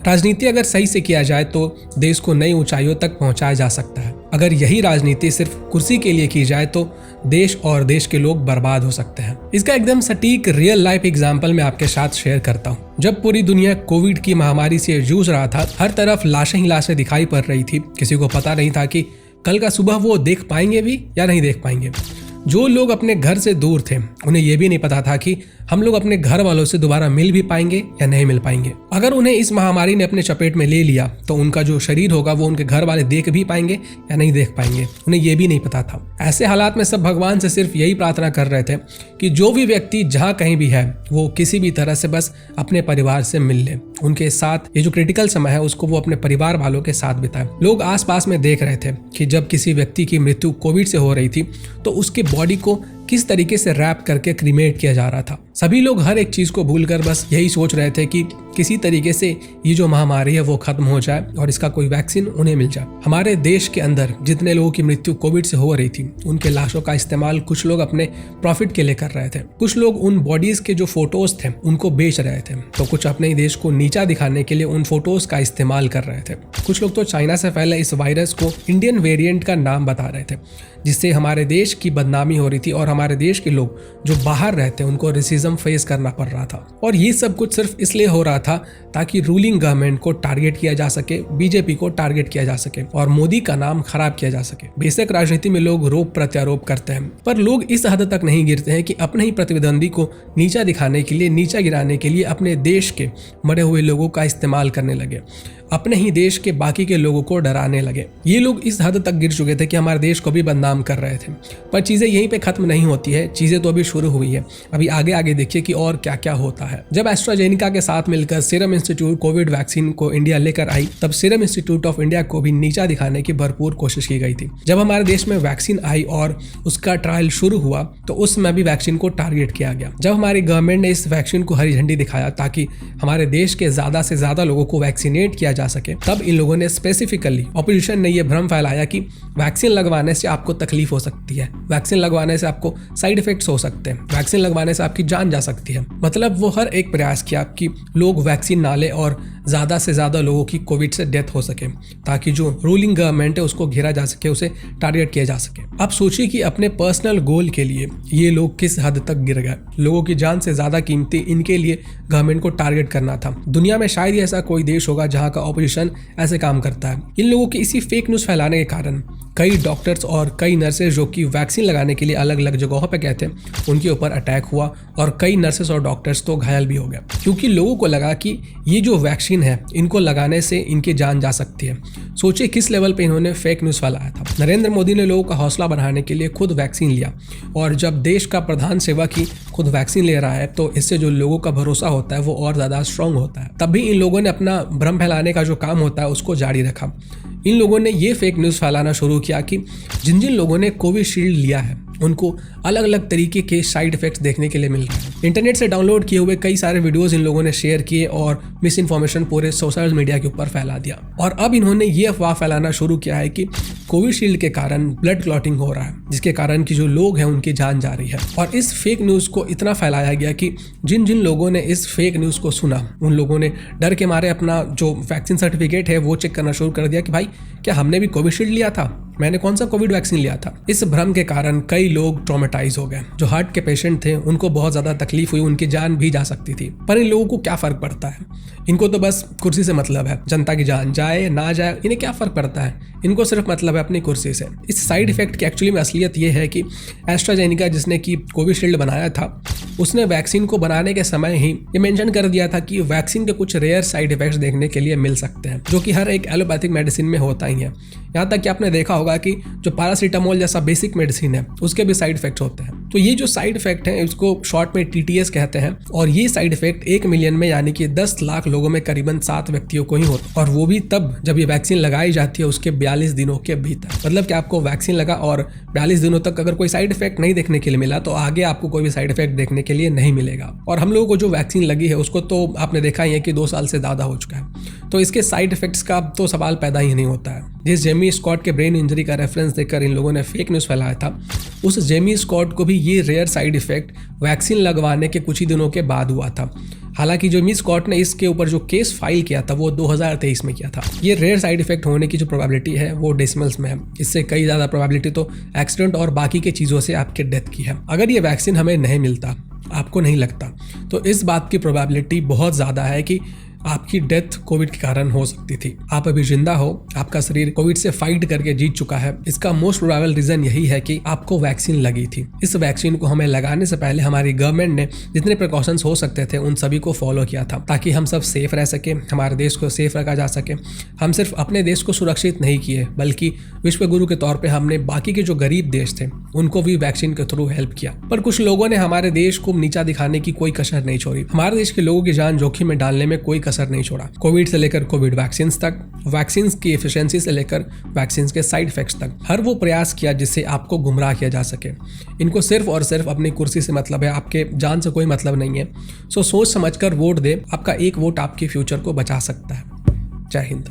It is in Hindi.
राजनीति अगर सही से किया जाए तो देश को नई ऊंचाइयों तक पहुंचाया जा सकता है। अगर यही राजनीति सिर्फ कुर्सी के लिए की जाए तो देश और देश के लोग बर्बाद हो सकते हैं। इसका एकदम सटीक रियल लाइफ एग्जाम्पल मैं आपके साथ शेयर करता हूँ। जब पूरी दुनिया कोविड की महामारी से जूझ रहा था, हर तरफ लाशें ही लाशें दिखाई पड़ रही थी। किसी को पता नहीं था कि कल का सुबह वो देख पाएंगे भी या नहीं देख पाएंगे। जो लोग अपने घर से दूर थे उन्हें यह भी नहीं पता था कि हम लोग अपने घर वालों से दोबारा मिल भी पाएंगे या नहीं मिल पाएंगे। अगर उन्हें इस महामारी ने अपने चपेट में ले लिया तो उनका जो शरीर होगा वो उनके घर वाले देख भी पाएंगे या नहीं देख पाएंगे, उन्हें यह भी नहीं पता था। ऐसे हालात में सब भगवान से सिर्फ यही प्रार्थना कर रहे थे कि जो भी व्यक्ति जहाँ कहीं भी है वो किसी भी तरह से बस अपने परिवार से मिल ले, उनके साथ ये जो क्रिटिकल समय है उसको वो अपने परिवार वालों के साथ बिताए। लोग आसपास में देख रहे थे कि जब किसी व्यक्ति की मृत्यु कोविड से हो रही थी तो उसके बॉडी को किस तरीके से रैप करके क्रीमेट किया जा रहा था। सभी लोग हर एक चीज को भूलकर बस यही सोच रहे थे कि किसी तरीके से ये जो महामारी है वो खत्म हो जाए और इसका कोई वैक्सीन उन्हें मिल जाए। हमारे देश के अंदर जितने लोगों की मृत्यु कोविड से हो रही थी उनके लाशों का इस्तेमाल कुछ लोग अपने प्रॉफिट के लिए कर रहे थे। कुछ लोग उन बॉडीज के जो फोटोज थे उनको बेच रहे थे, तो कुछ अपने ही देश को नीचा दिखाने के लिए उन फोटोज का इस्तेमाल कर रहे थे। कुछ लोग तो चाइना से फैले इस वायरस को इंडियन वेरिएंट का नाम बता रहे थे, जिससे हमारे देश की बदनामी हो रही थी और हमारे देश के लोग जो बाहर रहते हैं उनको रेसिज्म फेस करना पड़ रहा था। और ये सब कुछ सिर्फ इसलिए हो रहा था ताकि रूलिंग गवर्नमेंट को टारगेट किया जा सके, बीजेपी को टारगेट किया जा सके और मोदी का नाम खराब किया जा सके। बेशक राजनीति में लोग रोप प्रत्यारोप करते हैं, पर लोग इस हद तक नहीं गिरते हैं कि अपने ही प्रतिद्वंदी को नीचा दिखाने के लिए, नीचा गिराने के लिए अपने देश के मरे हुए लोगों का इस्तेमाल करने लगे, अपने ही देश के बाकी के लोगों को डराने लगे। ये लोग इस हद तक गिर चुके थे कि हमारे देश को भी बदनाम कर रहे थे। पर चीजें यहीं पे खत्म नहीं होती है, चीजें तो अभी शुरू हुई है। अभी आगे आगे देखिए कि और क्या क्या होता है। जब एस्ट्राजेनिका के साथ मिलकर सीरम इंस्टीट्यूट कोविड वैक्सीन को इंडिया लेकर आई, तब सीरम इंस्टीट्यूट ऑफ इंडिया को भी नीचा दिखाने की भरपूर कोशिश की गई थी। जब हमारे देश में वैक्सीन आई और उसका ट्रायल शुरू हुआ तो उस समय भी वैक्सीन को टारगेट किया गया। जब हमारी गवर्नमेंट ने इस वैक्सीन को हरी झंडी दिखाया ताकि हमारे देश के ज्यादा से ज्यादा लोगों को वैक्सीनेट किया जा सके, तब इन लोगों ने स्पेसिफिकली, ऑपोजिशन ने यह भ्रम फैलाया कि वैक्सीन लगवाने से आपको तकलीफ हो सकती है, वैक्सीन लगवाने से आपको साइड इफेक्ट्स हो सकते हैं, वैक्सीन लगवाने से आपकी जान जा सकती है। मतलब वो हर एक प्रयास किया कि लोग वैक्सीन ना ले और ज्यादा से ज्यादा लोगों की कोविड से डेथ हो सके, ताकि जो रूलिंग गवर्नमेंट है उसको घेरा जा सके, उसे टारगेट किया जा सके। अब सोचिए कि अपने पर्सनल गोल के लिए ये लोग किस हद तक गिर गए। लोगों की जान से ज्यादा कीमती इनके लिए गवर्नमेंट को टारगेट करना था। दुनिया में शायद ही ऐसा कोई देश होगा जहां का ऑपोजिशन ऐसे काम करता है। इन लोगों के इसी फेक न्यूज फैलाने के कारण कई डॉक्टर्स और कई नर्सेज जो कि वैक्सीन लगाने के लिए अलग अलग जगहों पे गए थे उनके ऊपर अटैक हुआ और कई नर्सेस और डॉक्टर्स तो घायल भी हो गए, क्योंकि लोगों को लगा कि ये जो वैक्सीन है इनको लगाने से इनकी जान जा सकती है। सोचिए किस लेवल पे इन्होंने फेक न्यूज फैलाया था। नरेंद्र मोदी ने लोगों का हौसला बढ़ाने के लिए खुद वैक्सीन लिया, और जब देश का प्रधान सेवक ही खुद वैक्सीन ले रहा है तो इससे जो लोगों का भरोसा होता है वो और ज्यादा स्ट्रांग होता है। तब भी इन लोगों ने अपना भ्रम फैलाने का जो काम होता है उसको जारी रखा। इन लोगों ने ये फेक न्यूज़ फैलाना शुरू किया कि जिन जिन लोगों ने कोविशील्ड लिया है उनको अलग अलग तरीके के साइड इफेक्ट्स देखने के लिए मिल रहे हैं। इंटरनेट से डाउनलोड किए हुए कई सारे वीडियोस इन लोगों ने शेयर किए और मिस इन्फॉर्मेशन पूरे सोशल मीडिया के ऊपर फैला दिया। और अब इन्होंने ये अफवाह फैलाना शुरू किया है कि कोविशील्ड के कारण ब्लड क्लॉटिंग हो रहा है, जिसके कारण कि जो लोग हैं उनकी जान जा रही है। और इस फेक न्यूज़ को इतना फैलाया गया कि जिन जिन लोगों ने इस फेक न्यूज़ को सुना उन लोगों ने डर के मारे अपना जो वैक्सीन सर्टिफिकेट है वो चेक करना शुरू कर दिया कि भाई क्या हमने भी कोविशील्ड लिया था, मैंने कौन सा कोविड वैक्सीन लिया था। इस भ्रम के कारण कई लोग ट्रॉमेटाइज हो गए। जो हार्ट के पेशेंट थे उनको बहुत ज्यादा तकलीफ हुई, उनकी जान भी जा सकती थी। पर इन लोगों को क्या फर्क पड़ता है, इनको तो बस कुर्सी से मतलब है, जनता की जान जाए ना जाए इन्हें क्या फर्क पड़ता है, इनको सिर्फ मतलब है अपनी कुर्सी से। इस साइड इफेक्ट की एक्चुअली में असलियत ये है कि एस्ट्राजेनिका जिसने की कोविशील्ड बनाया था उसने वैक्सीन को बनाने के समय ही ये मेंशन कर दिया था कि वैक्सीन के कुछ रेयर साइड इफेक्ट्स देखने के लिए मिल सकते हैं, जो कि हर एक एलोपैथिक मेडिसिन में होता ही है। यहाँ तक कि आपने देखा होगा कि जो पैरासीटामोल जैसा बेसिक मेडिसिन है उसके भी साइड इफेक्ट्स होते हैं। तो ये जो साइड इफेक्ट है इसको शॉर्ट में TTS कहते हैं, और ये साइड इफेक्ट 1 मिलियन में यानी कि 10 लाख लोगों में करीबन 7 व्यक्तियों को ही होता है, और वो भी तब जब ये वैक्सीन लगाई जाती है उसके 42 दिनों के भीतर। मतलब कि आपको वैक्सीन लगा और 42 दिनों तक अगर कोई साइड इफेक्ट नहीं देखने के लिए मिला तो आगे आपको कोई भी साइड इफेक्ट देखने के लिए नहीं मिलेगा। और हम लोगों को जो वैक्सीन लगी है उसको तो आपने देखा ही है कि 2 साल से ज्यादा हो चुका है। तो इसके साइड इफेक्ट्स का तो सवाल पैदा ही नहीं होता है। जिस जेमी स्कॉट के ब्रेन इंजरी का रेफरेंस देकर इन लोगों ने फेक न्यूज़ फैलाया था, उस जेमी स्कॉट को भी ये रेयर साइड इफेक्ट वैक्सीन लगवाने के कुछ ही दिनों के बाद हुआ था। हालांकि जो जेमी स्कॉट ने इसके ऊपर जो केस फाइल किया था वो 2023 में किया था। ये रेयर साइड इफेक्ट होने की जो प्रोबेबिलिटी है वो डेसिमल्स में है। इससे कई ज़्यादा प्रोबेबिलिटी तो एक्सीडेंट और बाकी के चीज़ों से आपके डेथ की है। अगर ये वैक्सीन हमें नहीं मिलता, आपको नहीं लगता, तो इस बात की प्रोबेबिलिटी बहुत ज़्यादा है कि आपकी डेथ कोविड के कारण हो सकती थी। आप अभी जिंदा हो, आपका शरीर कोविड से फाइट करके जीत चुका है। इसका मोस्ट प्रोबेबल रीजन यही है कि आपको वैक्सीन लगी थी। इस वैक्सीन को हमें लगाने से पहले हमारी गवर्नमेंट ने जितने प्रिकॉशंस हो सकते थे उन सभी को फॉलो किया था, ताकि हम सब सेफ रह सके, हमारे देश को सेफ रखा जा सके। हम सिर्फ अपने देश को सुरक्षित नहीं किए, बल्कि विश्व गुरु के तौर पर हमने बाकी के जो गरीब देश थे उनको भी वैक्सीन के थ्रू हेल्प किया। पर कुछ लोगों ने हमारे देश को नीचा दिखाने की कोई कसर नहीं छोड़ी। हमारे देश के लोगों की जान जोखिम में डालने में कोई कसर नहीं छोड़ा। कोविड से लेकर कोविड वैक्सीन तक, वैक्सीन की एफिशिएंसी से लेकर वैक्सीन के साइड इफेक्ट्स तक, हर वो प्रयास किया जिससे आपको गुमराह किया जा सके। इनको सिर्फ और सिर्फ अपनी कुर्सी से मतलब है, आपके जान से कोई मतलब नहीं है। सो सोच समझकर वोट दे। आपका एक वोट आपके फ्यूचर को बचा सकता है। जय हिंद।